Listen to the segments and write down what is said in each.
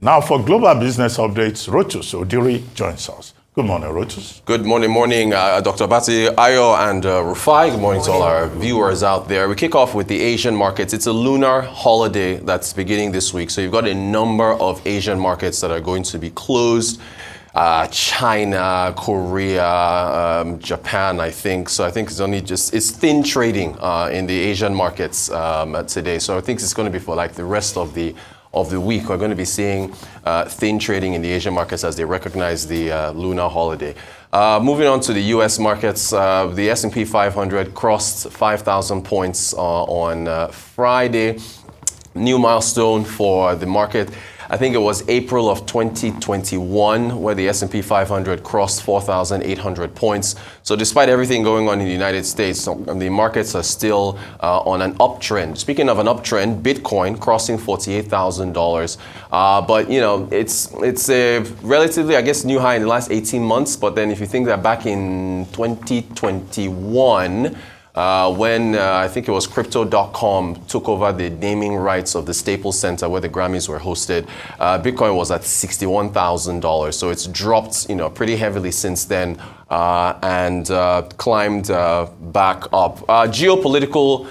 Now for global business updates, Rotus Oddiri joins us. Good morning, Rotus. Good morning, Dr. Bati, Ayo, and Rufai. Good morning to all our viewers out there. We kick off with the Asian markets. It's a lunar holiday that's beginning this week, so you've got a number of Asian markets that are going to be closed. China, Korea, Japan, I think. So I think it's thin trading in the Asian markets today. So I think it's going to be for like the rest of the week. We're going to be seeing thin trading in the Asian markets as they recognize the lunar holiday. Moving on to the U.S. markets, the S&P 500 crossed 5,000 points on Friday. New milestone for the market. I think it was April of 2021 where the S&P 500 crossed 4,800 points. So despite everything going on in the United States, the markets are still on an uptrend. Speaking of an uptrend, Bitcoin crossing $48,000. But you know, it's a relatively, I guess, new high in the last 18 months. But then if you think that back in 2021, when I think it was Crypto.com took over the naming rights of the Staples Center where the Grammys were hosted, Bitcoin was at $61,000. So it's dropped, pretty heavily since then and climbed back up. Geopolitical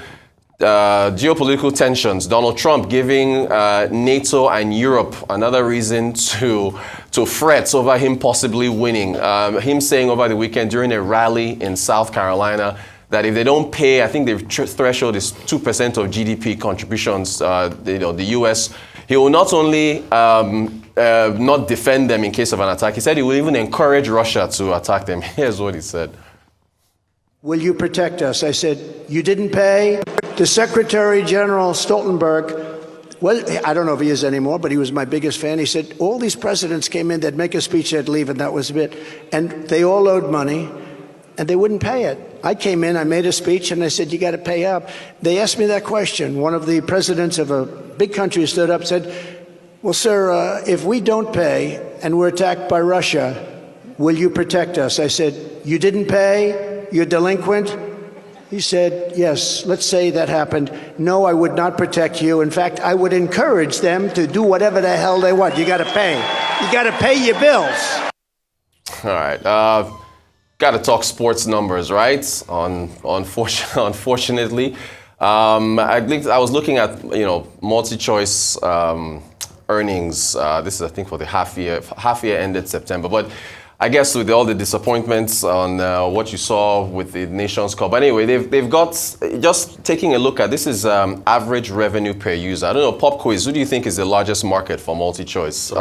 tensions. Donald Trump giving NATO and Europe another reason to fret over him possibly winning. Him saying over the weekend during a rally in South Carolina that if they don't pay, I think the threshold is 2% of GDP contributions, the U.S., he will not only not defend them in case of an attack, he said he will even encourage Russia to attack them. Here's what he said. Will you protect us? I said, you didn't pay? The Secretary General Stoltenberg, well, I don't know if he is anymore, but he was my biggest fan. He said, all these presidents came in, they'd make a speech, they'd leave, and that was it. And they all owed money, and they wouldn't pay it. I came in, I made a speech, and I said, you got to pay up. They asked me that question. One of the presidents of a big country stood up and said, well, sir, if we don't pay and we're attacked by Russia, will you protect us? I said, you didn't pay? You're delinquent? He said, yes, let's say that happened. No, I would not protect you. In fact, I would encourage them to do whatever the hell they want. You got to pay. You got to pay your bills. All right. Got to talk sports numbers, right? Unfortunately, I think I was looking at Multichoice earnings. This is, I think, for the half year ended September. But I guess with all the disappointments on what you saw with the Nations Cup. But anyway, they've got, just taking a look at, this is average revenue per user. I don't know, pop quiz, who do you think is the largest market for Multichoice?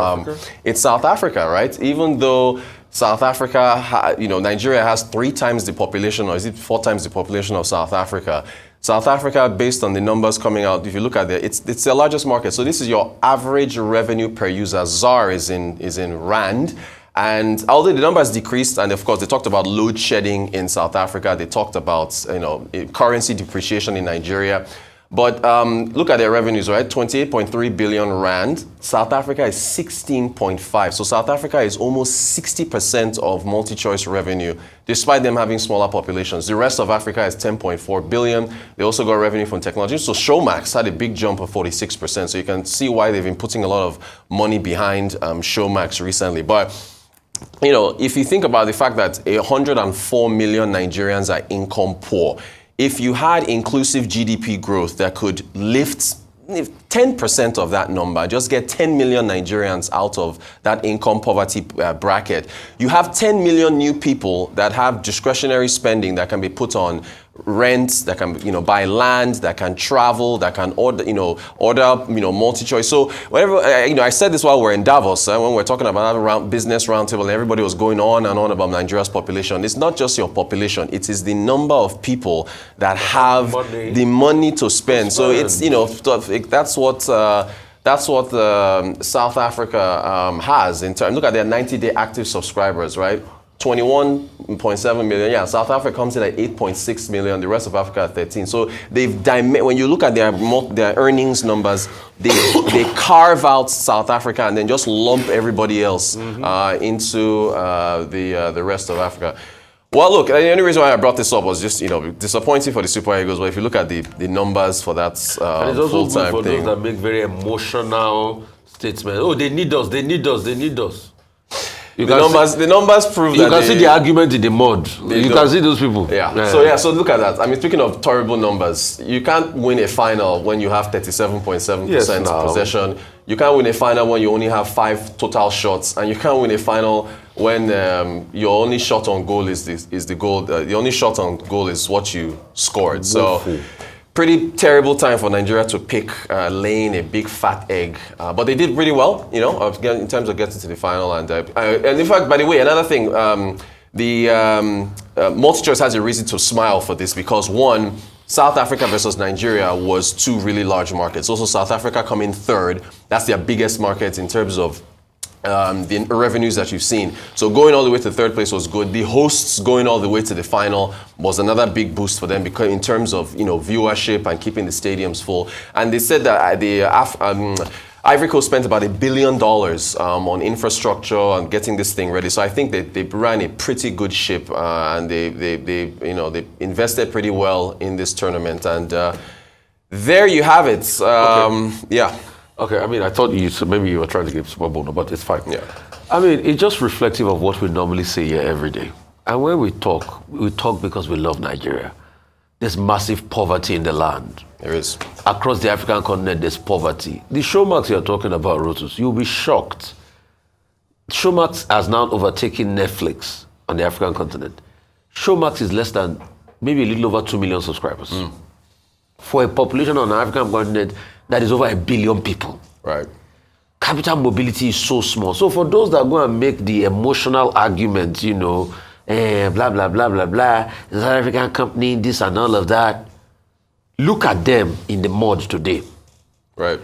It's South Africa, right? Even though South Africa, Nigeria has 3 times the population, or is it 4 times the population of South Africa? South Africa, based on the numbers coming out, if you look at it, it's the largest market. So this is your average revenue per user. ZAR is in Rand. And although the numbers decreased, and of course they talked about load shedding in South Africa, they talked about currency depreciation in Nigeria. But look at their revenues, right? 28.3 billion Rand. South Africa is 16.5. So South Africa is almost 60% of Multichoice revenue, despite them having smaller populations. The rest of Africa is 10.4 billion. They also got revenue from technology. So Showmax had a big jump of 46%. So you can see why they've been putting a lot of money behind Showmax recently. But if you think about the fact that 104 million Nigerians are income poor, if you had inclusive GDP growth that could lift 10% of that number, just get 10 million Nigerians out of that income poverty bracket, you have 10 million new people that have discretionary spending that can be put on rent, that can buy land, that can travel, that can order Multichoice. So whatever, I said this while we're in Davos when we're talking about business roundtable, and everybody was going on and on about Nigeria's population. It's not just your population; it is the number of people that have the money to spend. So it's that's what South Africa has in terms. Look at their 90-day active subscribers, right? 21.7 million. Yeah, South Africa comes in at 8.6 million. The rest of Africa at 13. So when you look at their earnings numbers, they carve out South Africa and then just lump everybody else into the rest of Africa. Well, look, the only reason why I brought this up was just, disappointing for the Super Eagles. But if you look at the numbers for that and it's also full-time good for thing, those that make very emotional statement. Oh, they need us. The numbers prove that you can see the argument in the mud. You can see those people. Yeah. So look at that. I mean, speaking of terrible numbers, you can't win a final when you have 37.7% possession. You can't win a final when you only have 5 total shots, and you can't win a final when your only shot on goal is the goal. The only shot on goal is what you scored. So. Pretty terrible time for Nigeria to pick laying a big fat egg, but they did really well, in terms of getting to the final. And in fact, by the way, another thing, Multichoice has a reason to smile for this because one, South Africa versus Nigeria was 2 really large markets. Also, South Africa coming third. That's their biggest market in terms of the revenues that you've seen. So going all the way to third place was good. The hosts going all the way to the final was another big boost for them because in terms of viewership and keeping the stadiums full. And they said that the Ivory Coast spent about $1 billion on infrastructure and getting this thing ready. So I think they ran a pretty good ship and they invested pretty well in this tournament. And there you have it. Yeah. Okay, I mean, I thought maybe you were trying to give Super Bowl, but it's fine. Yeah. I mean, it's just reflective of what we normally say here every day. And when we talk because we love Nigeria. There's massive poverty in the land. There is. Across the African continent, there's poverty. The Showmax you're talking about, Rotus, you'll be shocked. Showmax has now overtaken Netflix on the African continent. Showmax is less than maybe a little over 2 million subscribers. For a population on the African continent that is over 1 billion people. Right. Capital mobility is so small. So for those that go and make the emotional argument, blah, blah, blah, blah, blah, the South African company, this and all of that, look at them in the mud today. Right.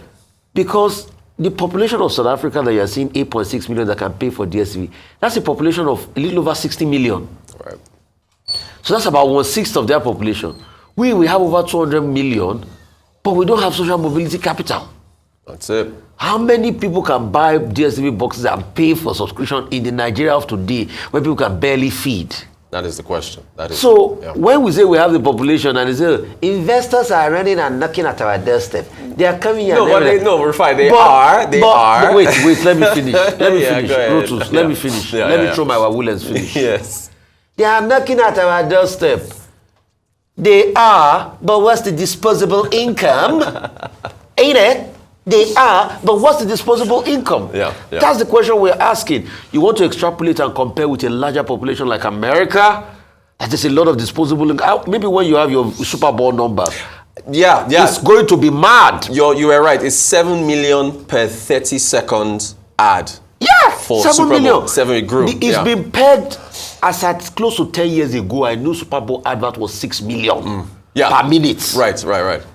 Because the population of South Africa that you're seeing, 8.6 million that can pay for DSTV, that's a population of a little over 60 million. Right. So that's about 1/6 of their population. We have over 200 million, but we don't have social mobility capital. That's it. How many people can buy DSTV boxes and pay for subscription in the Nigeria of today where people can barely feed? That is the question. When we say we have the population and they say investors are running and knocking at our doorstep, they are coming here. We're fine. They are. Wait, let me finish. Let me finish. Rotus, let me finish. Yeah, let me throw my woolens finish. Yes. They are knocking at our doorstep. They are, but what's the disposable income? Ain't it? They are, but what's the disposable income? Yeah. That's the question we're asking. You want to extrapolate and compare with a larger population like America? There's a lot of disposable income. Maybe when you have your Super Bowl number. Yeah. It's going to be mad. You were right. It's 7 million per 30-second ad. Yeah, for 7 Super million. Bowl. 7 it grew. It's been pegged as at close to 10 years ago. I knew Super Bowl advert was 6 million. Per minute. Right.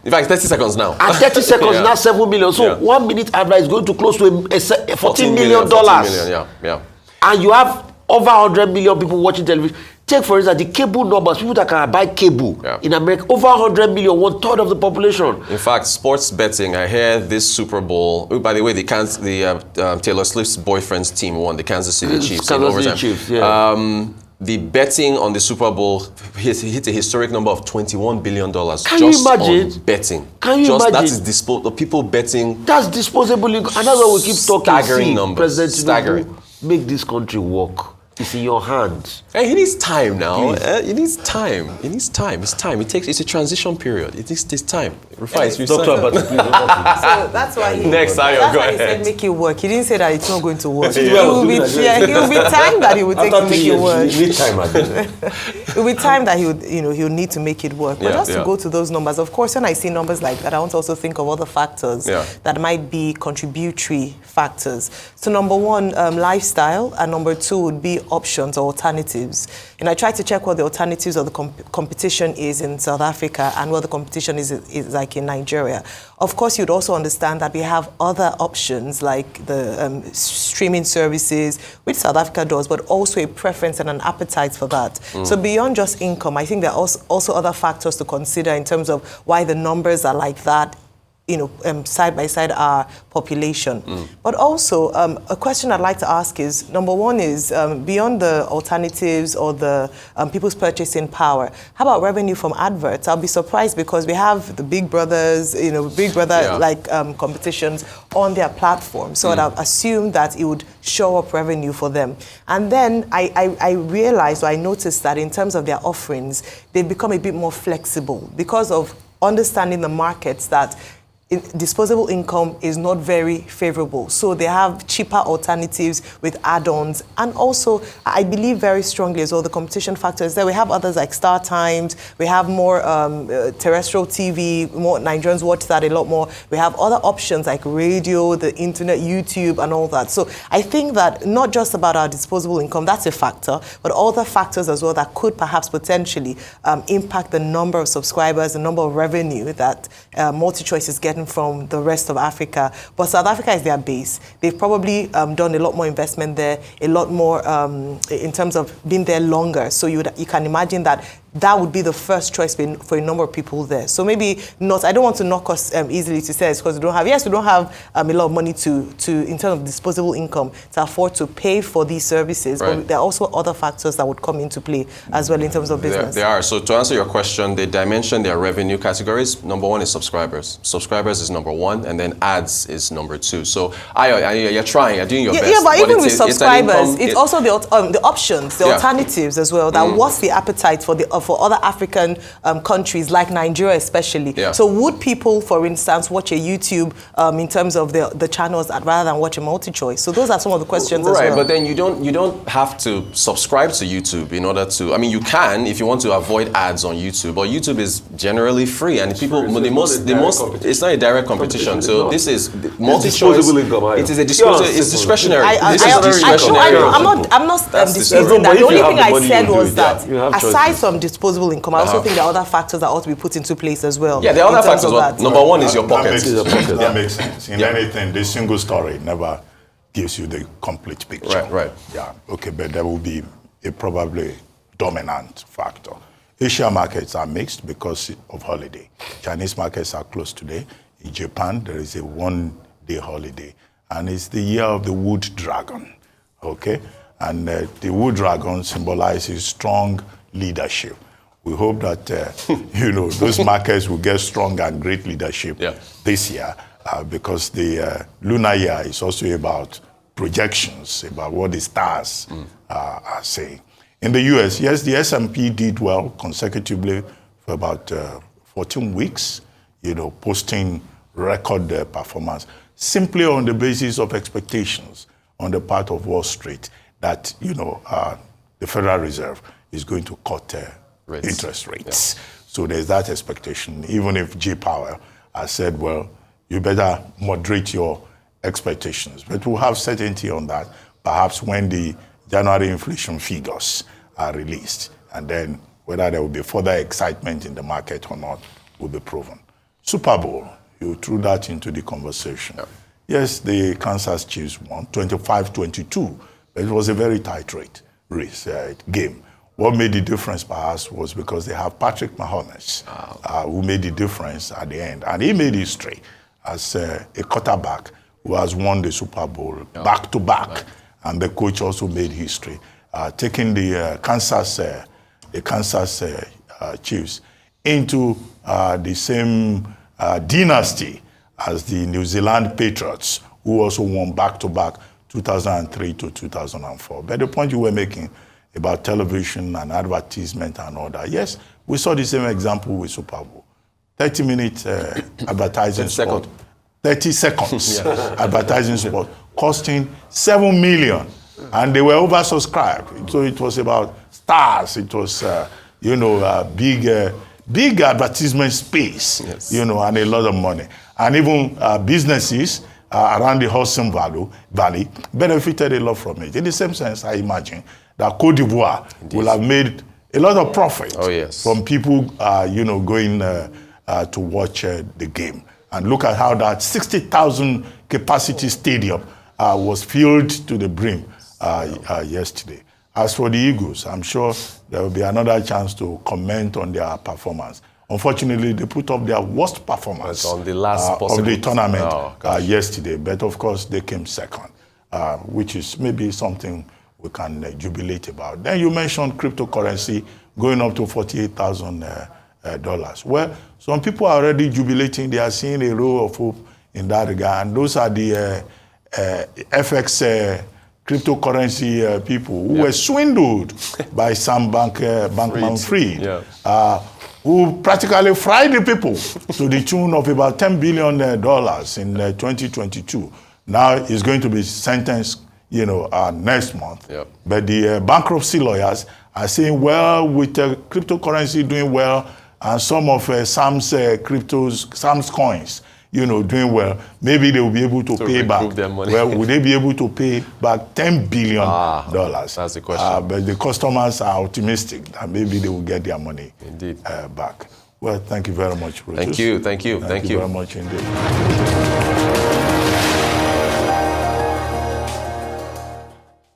In fact, 30 seconds now. And 30 seconds now, 7 million. So 1 minute advert is going to close to $14 million. 14 million, yeah. And you have over 100 million people watching television. Take, for instance, the cable numbers, people that can buy cable in America, over 100 million, 1/3 of the population. In fact, sports betting, I hear this Super Bowl, by the way, Taylor Swift's boyfriend's team won, the Kansas City Chiefs. The betting on the Super Bowl hit a historic number of $21 billion. Can you imagine? On betting. Can you imagine? That is the people betting. That's disposable income. And that's why we keep talking. Staggering numbers. President Tinubu, make this country work. It's in your hands. Hey, he needs time now. He needs time. It's time. It's a transition period. It takes time. So that's why he said make it work. He didn't say that it's not going to work. It will be time that he would take to make it work. You need time, it will be time that he'll need to make it work. But just to go to those numbers, of course, when I see numbers like that, I want to also think of other factors that might be contributory factors. So number one, lifestyle, and number two would be options or alternatives. And I try to check what the alternatives or the competition is in South Africa and what the competition is like in Nigeria. Of course, you'd also understand that we have other options like the streaming services, which South Africa does, but also a preference and an appetite for that. So beyond just income, I think there are also other factors to consider in terms of why the numbers are like that side by side our population. But also, a question I'd like to ask is, number one is, beyond the alternatives or the people's purchasing power, how about revenue from adverts? I'll be surprised because we have the Big Brothers, Big Brother-like competitions on their platform. So I'd assume that it would show up revenue for them. And then I realized, or I noticed that in terms of their offerings, they've become a bit more flexible because of understanding the markets that disposable income is not very favorable. So they have cheaper alternatives with add-ons. And also, I believe very strongly as well, the competition factors there. We have others like Star Times. We have more terrestrial TV. More Nigerians watch that a lot more. We have other options like radio, the internet, YouTube, and all that. So I think that not just about our disposable income, that's a factor, but other factors as well that could perhaps potentially impact the number of subscribers, the number of revenue that Multichoice is getting from the rest of Africa. But South Africa is their base. They've probably done a lot more investment there, a lot more in terms of being there longer. So you can imagine that would be the first choice for a number of people there. So maybe not, I don't want to knock us easily to say it's because we don't have a lot of money to in terms of disposable income to afford to pay for these services, but there are also other factors that would come into play as well in terms of business. There are. So to answer your question, they dimension their revenue categories. Number one is subscribers. Subscribers is number one, and then ads is number two. So you're trying, you're doing your best. Yeah, but even with subscribers, it's also the options, the alternatives as well. That what's the appetite for other African countries like Nigeria especially. So would people, for instance, watch a YouTube in terms of the channels rather than watch a Multichoice? So those are some of the questions as well. Right, but then you don't have to subscribe to YouTube in order to, I mean, you can if you want to avoid ads on YouTube, but YouTube is generally free, and people, it's not a direct competition. So this is Multichoice. It is it's discretionary. I'm not disputing that. The only thing I said was that aside from disposable income, I also think there are other factors that ought to be put into place as well. Yeah, there are other factors as well. Number one is your pocket. That makes sense. In anything, the single story never gives you the complete picture. Right. Yeah, okay, but there will be a probably dominant factor. Asia markets are mixed because of holiday. Chinese markets are closed today. In Japan, there is a one-day holiday, and it's the year of the wood dragon, okay? And the wood dragon symbolizes strong leadership. We hope that, those markets will get strong and great leadership this year because the lunar year is also about projections, about what the stars are saying. In the US, yes, the S&P did well consecutively for about 14 weeks, posting record performance, simply on the basis of expectations on the part of Wall Street that, the Federal Reserve is going to cut interest rates. Yeah. So there's that expectation, even if J. Powell has said, well, you better moderate your expectations. But we'll have certainty on that, perhaps when the January inflation figures are released. And then whether there will be further excitement in the market or not will be proven. Super Bowl, you threw that into the conversation. Yeah. Yes, the Kansas Chiefs won 25-22, but it was a very tight race game. What made the difference perhaps was because they have Patrick Mahomes, who made the difference at the end. And he made history as a quarterback who has won the Super Bowl back-to-back. Right. And the coach also made history, taking the Kansas Chiefs into the same dynasty as the New Zealand Patriots, who also won back-to-back 2003 to 2004. But the point you were making about television and advertisement and all that, yes, we saw the same example with Super Bowl. 30-minute advertising spot, 30 seconds advertising spot, costing $7 million, and they were oversubscribed. So it was about stars. It was, big advertisement space, and a lot of money. And even businesses around the Hudson Valley benefited a lot from it. In the same sense, I imagine that Côte d'Ivoire will have made a lot of profit from people, going to watch the game. And look at how that 60,000 capacity stadium was filled to the brim yesterday. As for the Eagles, I'm sure there will be another chance to comment on their performance. Unfortunately, they put up their worst performance on the last of the tournament yesterday. But of course, they came second, which is maybe something we can jubilate about. Then you mentioned cryptocurrency going up to $48,000. Well, some people are already jubilating. They are seeing a ray of hope in that regard. And those are the FX cryptocurrency people who were swindled by Sam Bankman-Fried, who practically fried the people to the tune of about $10 billion in 2022. Now he's going to be sentenced, next month. But the bankruptcy lawyers are saying, well, with cryptocurrency doing well and some of Sam's coins, doing well, maybe they will be able to pay back. Their money. Well, will they be able to pay back $10 billion? That's the question. But the customers are optimistic that maybe they will get their money Indeed. Back. Well, thank you very much, Rotus. Thank you. Thank you very much indeed.